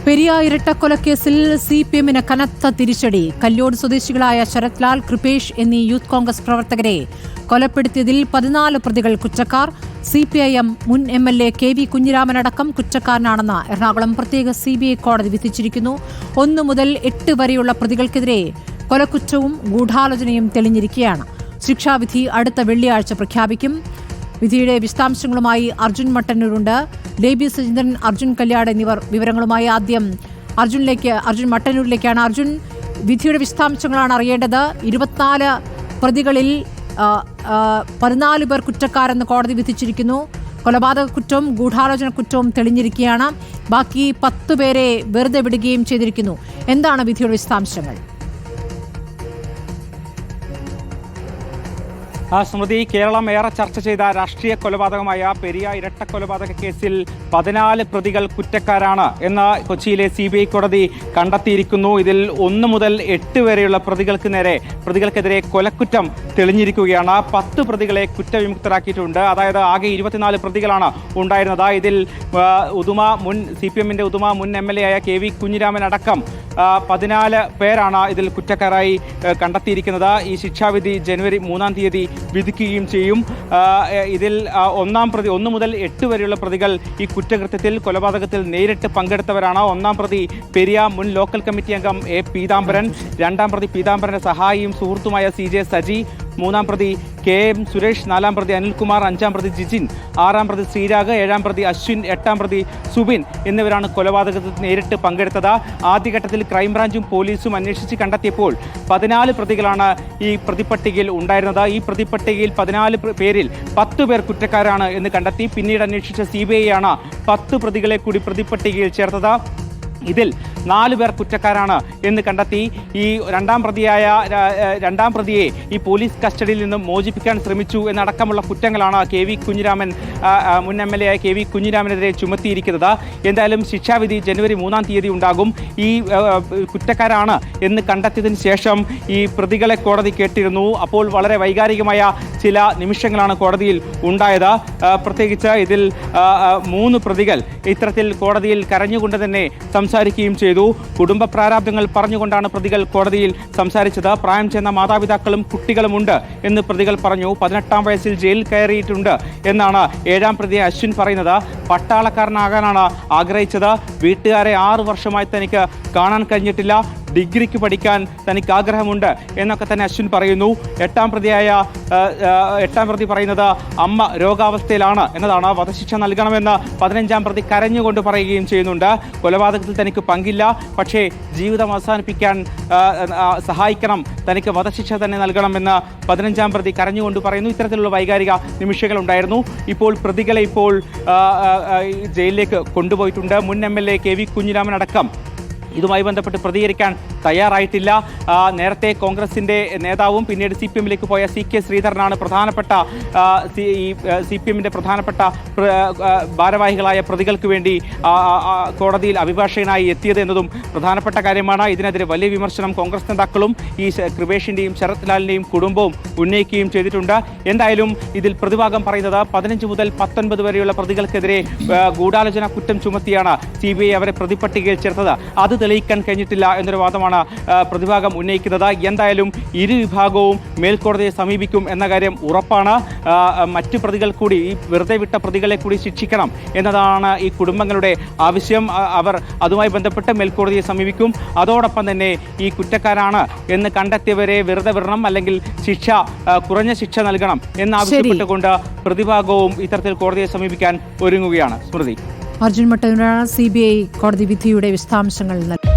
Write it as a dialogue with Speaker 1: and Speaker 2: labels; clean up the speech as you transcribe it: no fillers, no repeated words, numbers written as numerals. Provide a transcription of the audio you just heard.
Speaker 1: പെരിയ ഇരട്ടക്കൊലക്കേസിൽ സിപിഎമ്മിന് കനത്ത തിരിച്ചടി. കല്യോട് സ്വദേശികളായ ശരത് ലാൽ, കൃപേഷ് എന്നീ യൂത്ത് കോൺഗ്രസ് പ്രവർത്തകരെ കൊലപ്പെടുത്തിയതിൽ 14 പ്രതികൾ കുറ്റക്കാർ. സിപിഐഎം മുൻ എംഎൽഎ കെ.വി. കുഞ്ഞിരാമനടക്കം കുറ്റക്കാരനാണെന്ന് എറണാകുളം പ്രത്യേക സിബിഐ കോടതി വിധിച്ചിരിക്കുന്നു. 1 മുതൽ 8 വരെയുള്ള പ്രതികൾക്കെതിരെ കൊലക്കുറ്റവും ഗൂഢാലോചനയും തെളിഞ്ഞിരിക്കുകയാണ്. ശിക്ഷാവിധി അടുത്ത വെള്ളിയാഴ്ച പ്രഖ്യാപിക്കും. വിധിയുടെ വിശദാംശങ്ങളുമായി അർജുൻ മട്ടന്നൂരുണ്ട്. ലേബി സജീന്ദ്രൻ, അർജുൻ കല്യാട് എന്നിവർ വിവരങ്ങളുമായി. ആദ്യം അർജുൻ മട്ടന്നൂരിലേക്കാണ്. അർജുൻ, വിധിയുടെ വിശദാംശങ്ങളാണ് അറിയേണ്ടത്. 24 പ്രതികളിൽ 14 പേർ കുറ്റക്കാരെന്ന് കോടതി വിധിച്ചിരിക്കുന്നു. കൊലപാതക കുറ്റവും ഗൂഢാലോചന കുറ്റവും തെളിഞ്ഞിരിക്കുകയാണ്. ബാക്കി 10 പേരെ വെറുതെ വിടുകയും ചെയ്തിരിക്കുന്നു. എന്താണ് വിധിയുടെ വിശദാംശങ്ങൾ?
Speaker 2: സ്മൃതി, കേരളം ഏറെ ചർച്ച ചെയ്ത രാഷ്ട്രീയ കൊലപാതകമായ പെരിയ ഇരട്ടക്കൊലപാതക കേസിൽ 14 പ്രതികൾ കുറ്റക്കാരാണ് എന്ന് കൊച്ചിയിലെ സിബിഐ കോടതി കണ്ടെത്തിയിരിക്കുന്നു. ഇതിൽ 1 മുതൽ 8 വരെയുള്ള പ്രതികൾക്കെതിരെ കൊലക്കുറ്റം തെളിഞ്ഞിരിക്കുകയാണ്. 10 പ്രതികളെ കുറ്റവിമുക്തരാക്കിയിട്ടുണ്ട്. അതായത് ആകെ 24 പ്രതികളാണ് ഉണ്ടായിരുന്നത്. ഇതിൽ സിപിഎമ്മിന്റെ ഉദുമ മുൻ എംഎൽഎ ആയ കെ.വി. കുഞ്ഞിരാമൻ അടക്കം 14 പേരാണ് ഇതിൽ കുറ്റക്കാരായി കണ്ടെത്തിയിരിക്കുന്നത്. ഈ ശിക്ഷാവിധി ജനുവരി 3-ാം തീയതി വിധിക്കുകയും ചെയ്യും. ഇതിൽ 1 മുതൽ 8 വരെയുള്ള പ്രതികൾ ഈ കുറ്റകൃത്യത്തിൽ കൊലപാതകത്തിൽ നേരിട്ട് പങ്കെടുത്തവരാണ്. 1-ാം പ്രതി പെരിയ മുൻ ലോക്കൽ കമ്മിറ്റി അംഗം എ. പീതാംബരൻ, 2-ാം പ്രതി പീതാംബരന്റെ സഹായിയും സുഹൃത്തുമായ CJ സജി, 3-ാം പ്രതി KM സുരേഷ്, 4-ാം പ്രതി അനിൽകുമാർ, 5-ാം പ്രതി ജിജിൻ, 6-ാം പ്രതി ശ്രീരാഗ്, 7-ാം പ്രതി അശ്വിൻ, 8-ാം പ്രതി സുബിൻ എന്നിവരാണ് കൊലപാതകത്തിൽ നേരിട്ട് പങ്കെടുത്തത്. ആദ്യഘട്ടത്തിൽ ക്രൈംബ്രാഞ്ചും പോലീസും അന്വേഷിച്ച് കണ്ടെത്തിയപ്പോൾ 14 പ്രതികളാണ് ഈ പ്രതിപട്ടികയിൽ ഉണ്ടായിരുന്നത്. ഈ പ്രതിപട്ടികയിൽ 14 പേരിൽ 10 പേർ കുറ്റക്കാരാണ് എന്ന് കണ്ടെത്തി. പിന്നീട് അന്വേഷിച്ച CBI ആണ് 10 പ്രതികളെ കൂടി പ്രതിപട്ടികയിൽ ചേർത്തത്. ഇതിൽ 4 പേർ കുറ്റക്കാരാണ് എന്ന് കണ്ടെത്തി. ഈ 2-ാം പ്രതിയെ ഈ പോലീസ് കസ്റ്റഡിയിൽ നിന്നും മോചിപ്പിക്കാൻ ശ്രമിച്ചു എന്നടക്കമുള്ള കുറ്റങ്ങളാണ് മുൻ എംഎൽഎ ആയ കെ.വി. കുഞ്ഞിരാമനെതിരെ ചുമത്തിയിരിക്കുന്നത്. എന്തായാലും ശിക്ഷാവിധി ജനുവരി 3-ാം തീയതി ഉണ്ടാകും. ഈ കുറ്റക്കാരാണ് എന്ന് കണ്ടെത്തിയതിന് ശേഷം ഈ പ്രതികളെ കോടതി കേട്ടിരുന്നു. അപ്പോൾ വളരെ വൈകാരികമായ ചില നിമിഷങ്ങളാണ് കോടതിയിൽ ഉണ്ടായത്. പ്രത്യേകിച്ച് ഇതിൽ 3 പ്രതികൾ ഇത്തരത്തിൽ കോടതിയിൽ കരഞ്ഞുകൊണ്ട് തന്നെ സംസാരിക്കുകയും ചെയ്തു. കുടുംബ പ്രാരാബ്ദങ്ങൾ പറഞ്ഞുകൊണ്ടാണ് പ്രതികൾ കോടതിയിൽ സംസാരിച്ചത്. പ്രായം ചെന്ന മാതാപിതാക്കളും കുട്ടികളുമുണ്ട് എന്ന് പ്രതികൾ പറഞ്ഞു. 18-ാം വയസ്സിൽ ജയിലിൽ കയറിയിട്ടുണ്ട് എന്നാണ് 7-ാം പ്രതി അശ്വിൻ പറയുന്നത്. പട്ടാളക്കാരനാകാനാണ് ആഗ്രഹിച്ചത്. വീട്ടുകാരെ 6 വർഷമായി തനിക്ക് കാണാൻ കഴിഞ്ഞിട്ടില്ല. ഡിഗ്രിക്ക് പഠിക്കാൻ തനിക്ക് ആഗ്രഹമുണ്ട് എന്നൊക്കെ തന്നെ അശ്വിൻ പറയുന്നു. 8-ാം പ്രതി പറയുന്നത് അമ്മ രോഗാവസ്ഥയിലാണ് എന്നതാണ്. വധശിക്ഷ നൽകണമെന്ന് 15-ാം പ്രതി കരഞ്ഞുകൊണ്ട് പറയുകയും ചെയ്യുന്നുണ്ട്. കൊലപാതകത്തിൽ തനിക്ക് പങ്കില്ല, പക്ഷേ ജീവിതം അവസാനിപ്പിക്കാൻ സഹായിക്കണം, തനിക്ക് വധശിക്ഷ തന്നെ നൽകണമെന്ന് 15-ാം പ്രതി കരഞ്ഞുകൊണ്ട് പറയുന്നു. ഇത്തരത്തിലുള്ള വൈകാരിക നിമിഷങ്ങൾ ഉണ്ടായിരുന്നു. ഇപ്പോൾ പ്രതികളെ ജയിലിലേക്ക് കൊണ്ടുപോയിട്ടുണ്ട്. മുൻ എംഎൽഎ കെ.വി. കുഞ്ഞിരാമൻ അടക്കം ഇതുമായി ബന്ധപ്പെട്ട് പ്രതികരിക്കാൻ തയ്യാറായിട്ടില്ല. നേരത്തെ കോൺഗ്രസിൻ്റെ നേതാവും പിന്നീട് CPM-ലേക്ക് പോയ CK ശ്രീധരനാണ് CPM-ന്റെ പ്രധാനപ്പെട്ട ഭാരവാഹികളായ പ്രതികൾക്ക് വേണ്ടി കോടതിയിൽ അഭിഭാഷകനായി എത്തിയത് എന്നതും പ്രധാനപ്പെട്ട കാര്യമാണ്. ഇതിനെതിരെ വലിയ വിമർശനം കോൺഗ്രസ് നേതാക്കളും ഈ കൃപേഷിൻ്റെയും ശരത് ലാലിൻ്റെയും കുടുംബവും ഉന്നയിക്കുകയും ചെയ്തിട്ടുണ്ട്. എന്തായാലും ഇതിൽ പ്രതിഭാഗം പറയുന്നത് 15 മുതൽ 19 വരെയുള്ള പ്രതികൾക്കെതിരെ ഗൂഢാലോചന കുറ്റം ചുമത്തിയാണ് CBI അവരെ പ്രതിപട്ടികയിൽ ചേർത്തത്. അത് തെളിയിക്കാൻ കഴിഞ്ഞിട്ടില്ല എന്നൊരു വാദമാണ് പ്രതിഭാഗം ഉന്നയിക്കുന്നത്. എന്തായാലും ഇരു വിഭാഗവും മേൽക്കോടതിയെ സമീപിക്കും എന്ന കാര്യം ഉറപ്പാണ്. മറ്റു പ്രതികൾ കൂടി, ഈ വെറുതെ വിട്ട പ്രതികളെ കൂടി ശിക്ഷിക്കണം എന്നതാണ് ഈ കുടുംബങ്ങളുടെ ആവശ്യം. അവർ അതുമായി ബന്ധപ്പെട്ട് മേൽക്കോടതിയെ സമീപിക്കും. അതോടൊപ്പം തന്നെ ഈ കുറ്റക്കാരാണ് എന്ന് കണ്ടെത്തിയവരെ വെറുതെ വിടണം, അല്ലെങ്കിൽ കുറഞ്ഞ ശിക്ഷ നൽകണം എന്നാവശ്യപ്പെട്ടുകൊണ്ട് പ്രതിഭാഗവും ഇത്തരത്തിൽ കോടതിയെ സമീപിക്കാൻ ഒരുങ്ങുകയാണ്. സ്മൃതി,
Speaker 1: അർജുൻ മട്ടന്നൂരാണ് CBI കോടതി വിധിയുടെ വിശദാംശങ്ങൾ നൽകി.